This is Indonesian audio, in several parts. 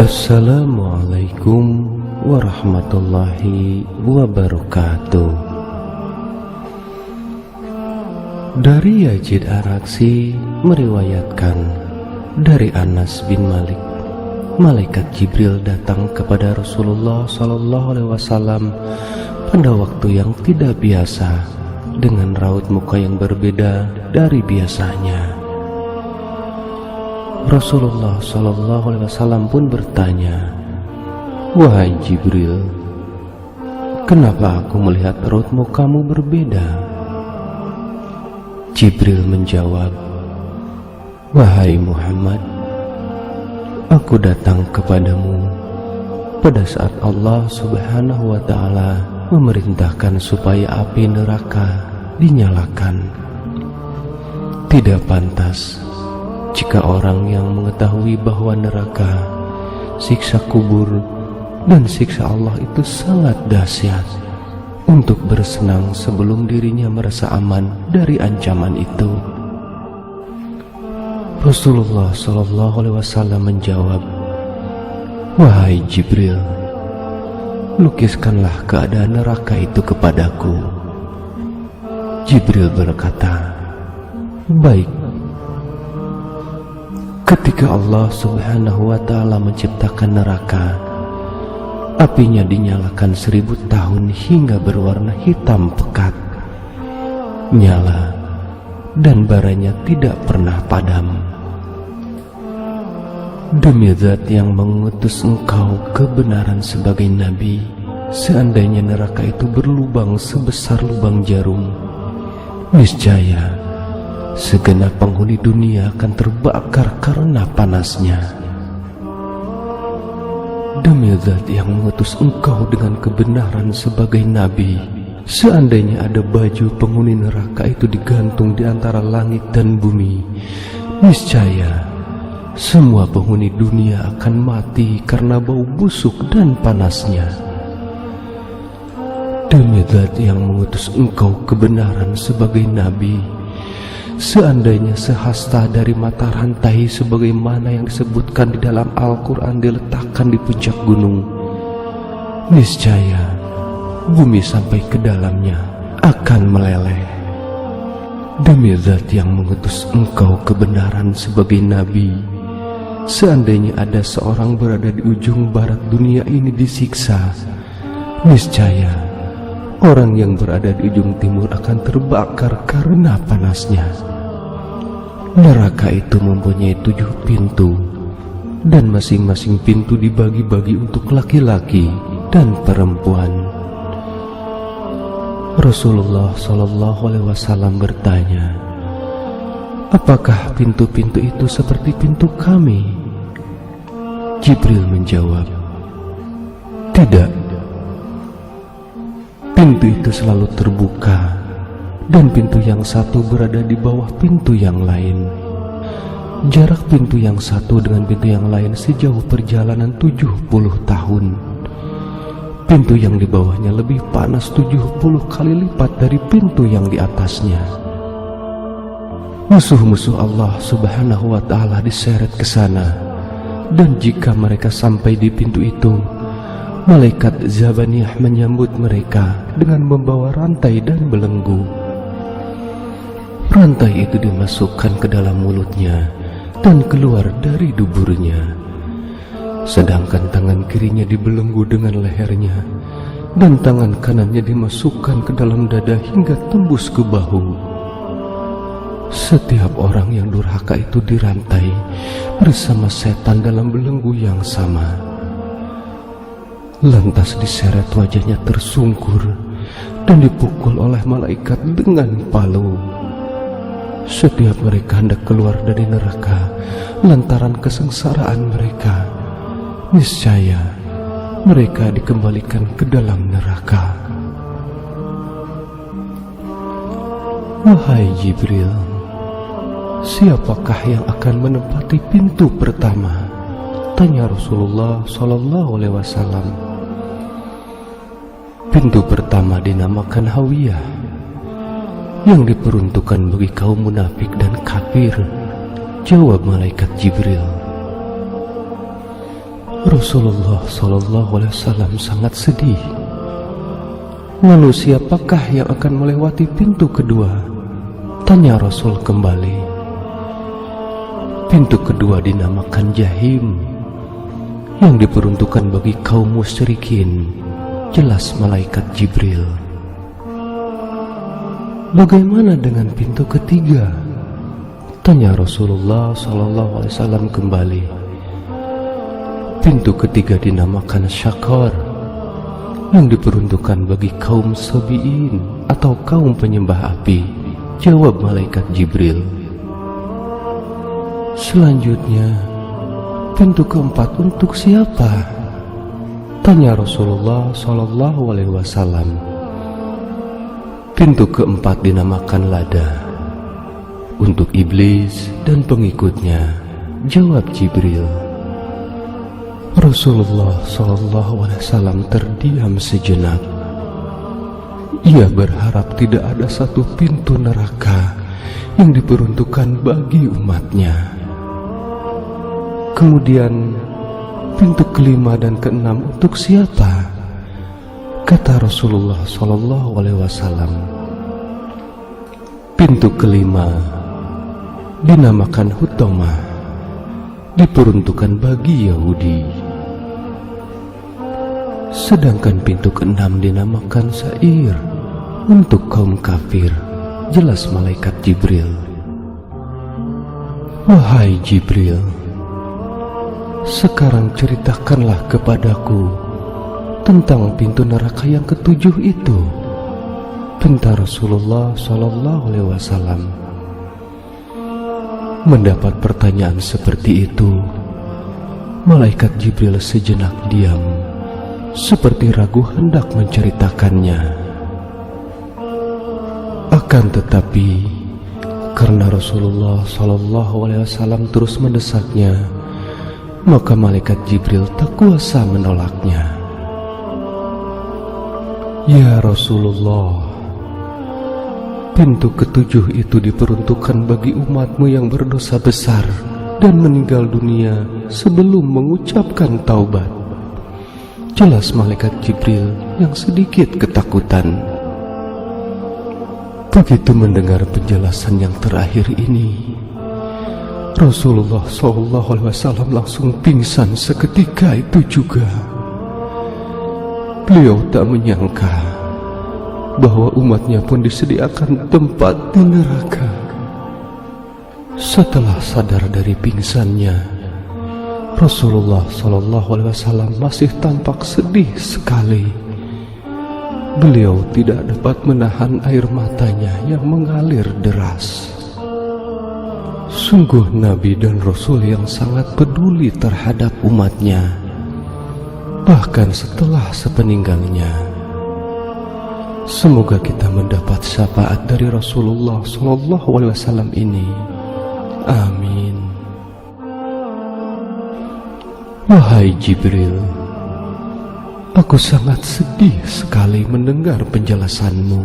Assalamualaikum warahmatullahi wabarakatuh. Dari Yazid Ar-Raksi meriwayatkan dari Anas bin Malik, malaikat Jibril datang kepada Rasulullah SAW pada waktu yang tidak biasa, dengan raut muka yang berbeda dari biasanya. Rasulullah SAW pun bertanya, "Wahai Jibril, kenapa aku melihat raut mukamu berbeda?" Jibril menjawab, "Wahai Muhammad, aku datang kepadamu pada saat Allah Subhanahu wa Ta'ala memerintahkan supaya api neraka dinyalakan. Tidak pantas jika orang yang mengetahui bahwa neraka, siksa kubur, dan siksa Allah itu sangat dahsyat untuk bersenang sebelum dirinya merasa aman dari ancaman itu." Rasulullah SAW menjawab, "Wahai Jibril, lukiskanlah keadaan neraka itu kepadaku." Jibril berkata, "Baik." Ketika Allah Subhanahu wa Ta'ala menciptakan neraka, apinya dinyalakan 1000 tahun hingga berwarna hitam pekat, nyala dan baranya tidak pernah padam. Demi Zat yang mengutus engkau kebenaran sebagai nabi, seandainya neraka itu berlubang sebesar lubang jarum, niscaya segenap penghuni dunia akan terbakar karena panasnya. Demi Zat yang mengutus engkau dengan kebenaran sebagai nabi, seandainya ada baju penghuni neraka itu digantung di antara langit dan bumi, niscaya semua penghuni dunia akan mati karena bau busuk dan panasnya. Demi Zat yang mengutus engkau kebenaran sebagai nabi, seandainya sehasta dari mata rantai sebagaimana yang disebutkan di dalam Al-Quran diletakkan di puncak gunung, niscaya bumi sampai ke dalamnya akan meleleh. Demi Zat yang mengutus engkau kebenaran sebagai nabi, seandainya ada seorang berada di ujung barat dunia ini disiksa, niscaya orang yang berada di ujung timur akan terbakar karena panasnya. Neraka itu mempunyai 7 pintu, dan masing-masing pintu dibagi-bagi untuk laki-laki dan perempuan. Rasulullah SAW bertanya, "Apakah pintu-pintu itu seperti pintu kami?" Jibril menjawab, "Tidak. Pintu itu selalu terbuka, dan pintu yang satu berada di bawah pintu yang lain. Jarak pintu yang satu dengan pintu yang lain sejauh perjalanan 70 tahun. Pintu yang di bawahnya lebih panas 70 kali lipat dari pintu yang di atasnya. Musuh-musuh Allah Subhanahu wa Ta'ala diseret ke sana, dan jika mereka sampai di pintu itu, malaikat Zabaniyah menyambut mereka dengan membawa rantai dan belenggu. Rantai itu dimasukkan ke dalam mulutnya dan keluar dari duburnya, sedangkan tangan kirinya dibelenggu dengan lehernya, dan tangan kanannya dimasukkan ke dalam dada hingga tembus ke bahu. Setiap orang yang durhaka itu dirantai bersama setan dalam belenggu yang sama. Lantas diseret wajahnya tersungkur dan dipukul oleh malaikat dengan palu. Setiap mereka hendak keluar dari neraka lantaran kesengsaraan mereka, niscaya mereka dikembalikan ke dalam neraka." "Wahai Jibril, siapakah yang akan menempati pintu pertama?" tanya Rasulullah SAW. "Pintu pertama dinamakan Hawiyah, yang diperuntukkan bagi kaum munafik dan kafir," jawab malaikat Jibril. Rasulullah SAW sangat sedih. Lalu siapakah yang akan melewati pintu kedua? Tanya Rasul kembali. Pintu kedua dinamakan Jahim, yang diperuntukkan bagi kaum musyrikin. Jelas malaikat Jibril. Bagaimana dengan pintu ketiga? Tanya Rasulullah SAW kembali. Pintu ketiga dinamakan Syakor, yang diperuntukkan bagi kaum Sabi'in atau kaum penyembah api. Jawab malaikat Jibril. Selanjutnya, pintu keempat untuk siapa? Tanya Rasulullah SAW. Pintu keempat dinamakan Lada, untuk iblis dan pengikutnya. Jawab Jibril. Rasulullah SAW terdiam sejenak. Ia berharap tidak ada satu pintu neraka yang diperuntukkan bagi umatnya. Kemudian pintu kelima dan keenam untuk siapa? Kata Rasulullah SAW. Pintu kelima dinamakan Hutama, diperuntukkan bagi Yahudi. Sedangkan pintu keenam dinamakan Sa'ir, untuk kaum kafir. Jelas malaikat Jibril. Wahai Jibril, sekarang ceritakanlah kepadaku tentang pintu neraka yang ketujuh itu. Pinta Rasulullah SAW. Mendapat pertanyaan seperti itu, malaikat Jibril sejenak diam, seperti ragu hendak menceritakannya. Akan tetapi, karena Rasulullah SAW terus mendesaknya, maka malaikat Jibril tak kuasa menolaknya. Ya Rasulullah, pintu ketujuh itu diperuntukkan bagi umatmu yang berdosa besar dan meninggal dunia sebelum mengucapkan taubat. Jelas malaikat Jibril yang sedikit ketakutan. Begitu mendengar penjelasan yang terakhir ini, Rasulullah SAW langsung pingsan seketika itu juga. Beliau tak menyangka bahwa umatnya pun disediakan tempat di neraka. Setelah sadar dari pingsannya, Rasulullah SAW masih tampak sedih sekali. Beliau tidak dapat menahan air matanya yang mengalir deras. Sungguh Nabi dan Rasul yang sangat peduli terhadap umatnya, bahkan setelah sepeninggalnya. Semoga kita mendapat syafaat dari Rasulullah SAW ini. Amin. Wahai Jibril, aku sangat sedih sekali mendengar penjelasanmu.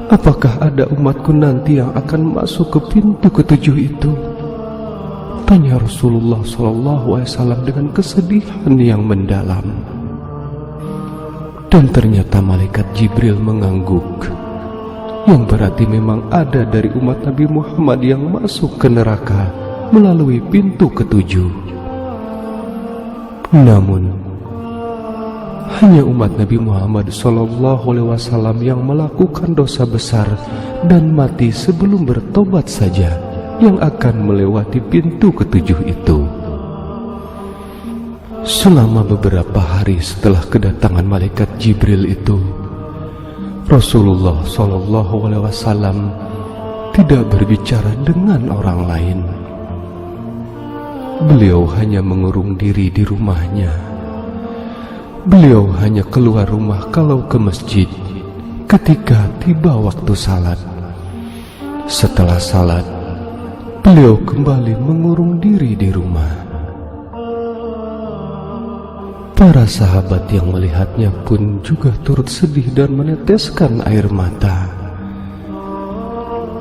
Apakah ada umatku nanti yang akan masuk ke pintu ketujuh itu? Tanya Rasulullah SAW dengan kesedihan yang mendalam. Dan ternyata malaikat Jibril mengangguk, yang berarti memang ada dari umat Nabi Muhammad yang masuk ke neraka melalui pintu ketujuh. Namun, hanya umat Nabi Muhammad SAW yang melakukan dosa besar dan mati sebelum bertobat saja yang akan melewati pintu ketujuh itu. Selama beberapa hari setelah kedatangan malaikat Jibril itu, Rasulullah SAW tidak berbicara dengan orang lain. Beliau hanya mengurung diri di rumahnya. Beliau hanya keluar rumah kalau ke masjid ketika tiba waktu salat. Setelah salat, beliau kembali mengurung diri di rumah. Para sahabat yang melihatnya pun juga turut sedih dan meneteskan air mata.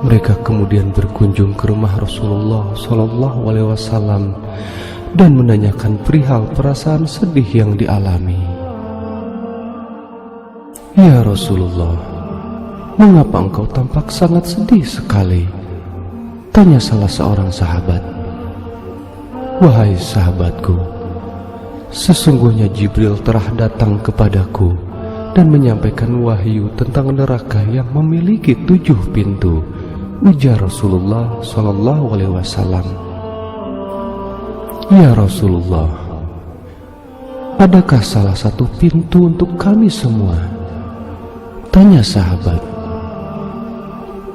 Mereka kemudian berkunjung ke rumah Rasulullah SAW dan menanyakan perihal perasaan sedih yang dialami. "Ya Rasulullah, mengapa engkau tampak sangat sedih sekali?" tanya salah seorang sahabat. "Wahai sahabatku, sesungguhnya Jibril telah datang kepadaku dan menyampaikan wahyu tentang neraka yang memiliki 7 pintu," ujar Rasulullah SAW. "Ya Rasulullah, adakah salah satu pintu untuk kami semua?" tanya sahabat.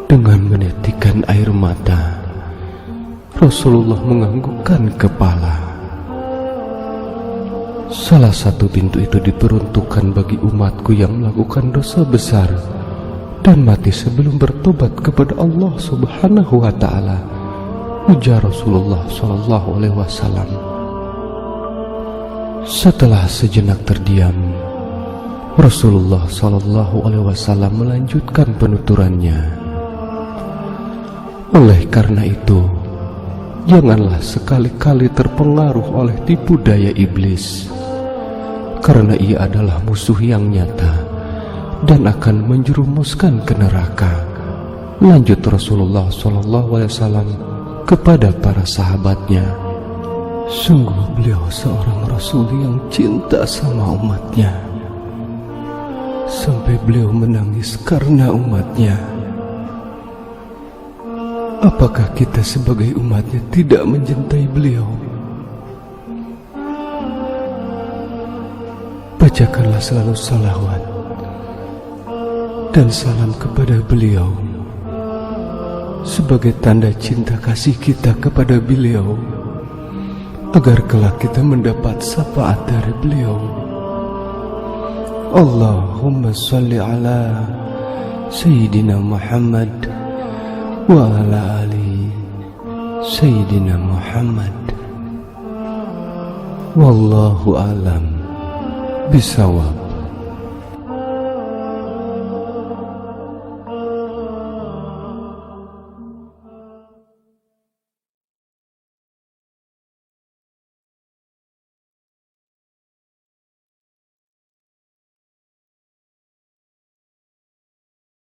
Dengan menitikkan air mata, Rasulullah menganggukkan kepala. "Salah satu pintu itu diperuntukkan bagi umatku yang melakukan dosa besar dan mati sebelum bertobat kepada Allah Subhanahu wa Ta'ala," ujar Rasulullah SAW. Setelah sejenak terdiam, Rasulullah SAW melanjutkan penuturannya. "Oleh karena itu, janganlah sekali-kali terpengaruh oleh tipu daya iblis, karena ia adalah musuh yang nyata dan akan menjerumuskan ke neraka." Lanjut Rasulullah SAW kepada para sahabatnya, "Sungguh beliau seorang Rasul yang cinta sama umatnya, sampai beliau menangis karena umatnya. Apakah kita sebagai umatnya tidak mencintai beliau? Bacakanlah selalu salawat dan salam kepada beliau sebagai tanda cinta kasih kita kepada beliau, agar kelak kita mendapat syafaat dari beliau. Allahumma salli ala Sayyidina Muhammad wa ala ali Sayyidina Muhammad. Wallahu alam bisawab."